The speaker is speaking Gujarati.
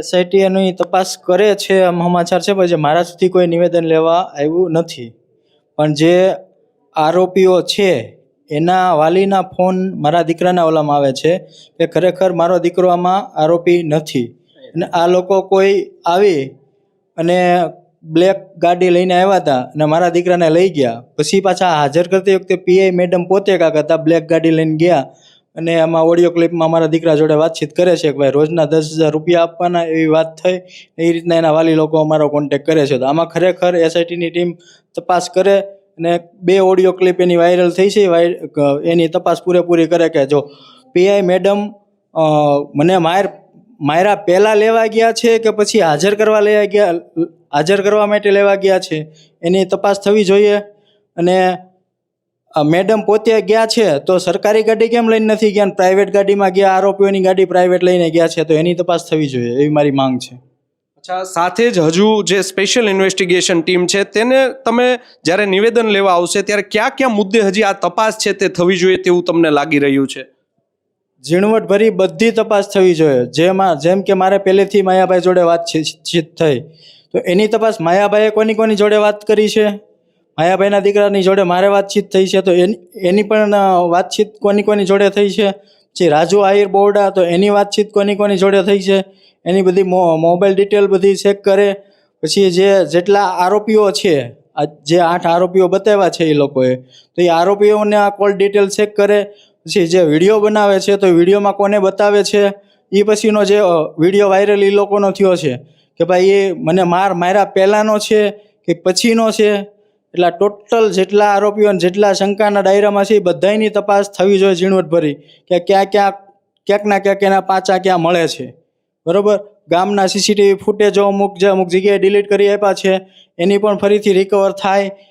એસઆઈટી એની તપાસ કરે છે આમ સમાચાર છે, પણ જે મારા સુધી કોઈ નિવેદન લેવા આવ્યું નથી. પણ જે આરોપીઓ છે એના વાલીના ફોન મારા દીકરાના ઓલામાં આવે છે કે ખરેખર મારો દીકરો આમાં આરોપી નથી. અને આ લોકો કોઈ આવી અને બ્લેક ગાડી લઈને આવ્યા હતા અને મારા દીકરાને લઈ ગયા, પછી પાછા હાજર કરતી વખતે પીઆઈ મેડમ પોતે કાંક હતા, બ્લેક ગાડી લઈને ગયા અને આમાં ઓડિયો ક્લિપમાં મારા દીકરા જોડે વાતચીત કરે છે કે ભાઈ રોજના 10,000 રૂપિયા આપવાના, એવી વાત થઈ. એ રીતના એના વાલી લોકો અમારો કોન્ટેક્ટ કરે છે. તો આમાં ખરેખર એસઆઈટીની ટીમ તપાસ કરે અને 2 ઓડિયો ક્લિપ એની વાયરલ થઈ છે, એની તપાસ પૂરેપૂરી કરે કે જો પીઆઈ મેડમ મને માયરા પહેલાં લેવા ગયા છે કે પછી હાજર કરવા માટે લેવા ગયા છે, એની તપાસ થવી જોઈએ. અને મેડમ પોતે ગયા છે તો સરકારી ગાડી કેમ લઈને નથી ગયા, પ્રાઇવેટ ગાડીમાં ગયા, આરોપીઓની ગાડી પ્રાઇવેટ લઈને ગયા છે, તો એની તપાસ થવી જોઈએ એવી મારી માંગ છે. અચ્છા, સાથે જ હજુ જે સ્પેશિયલ ઇન્વેસ્ટિગેશન ટીમ છે તેને તમે જ્યારે નિવેદન લેવા આવશે ત્યારે કયા મુદ્દે હજી આ તપાસ છે તે થવી જોઈએ તેવું તમને લાગી રહ્યું છે? ઝીણવટભરી બધી તપાસ થવી જોઈએ. જેમ કે મારે પહેલેથી માયાભાઈ જોડે વાતચીત થઈ, તો એની તપાસ માયાભાઈએ કોની જોડે વાત કરી છે, માયાભાઈના દીકરાની જોડે મારે વાતચીત થઈ છે, તો એની પણ વાતચીત કોની જોડે થઈ છે. પછી રાજુ આહિર બોરડા, તો એની વાતચીત કોની જોડે થઈ છે, એની બધી મોબાઈલ ડિટેલ બધી ચેક કરે. પછી જેટલા આરોપીઓ છે, જે 8 આરોપીઓ બતાવ્યા છે એ લોકોએ, તો એ આરોપીઓને આ કોલ ડિટેલ ચેક કરે. પછી જે વિડીયો બનાવે છે તો વિડીયોમાં કોને બતાવે છે, એ પછીનો જે વિડીયો વાયરલ એ લોકોનો થયો છે કે ભાઈ એ મને માર્યા પહેલાંનો છે કે પછીનો છે. એટલે ટોટલ જેટલા આરોપીઓ જેટલા શંકાના દાયરામાં છે એ બધાની તપાસ થવી જોઈએ ઝીણવટભરી, કે ક્યાંક ના ક્યાંક એના પાછા ક્યાં મળે છે. બરાબર, ગામના સીસીટીવી ફૂટેજો અમુક જગ્યાએ ડિલીટ કરી આપ્યા છે, એની પણ ફરીથી રિકવર થાય.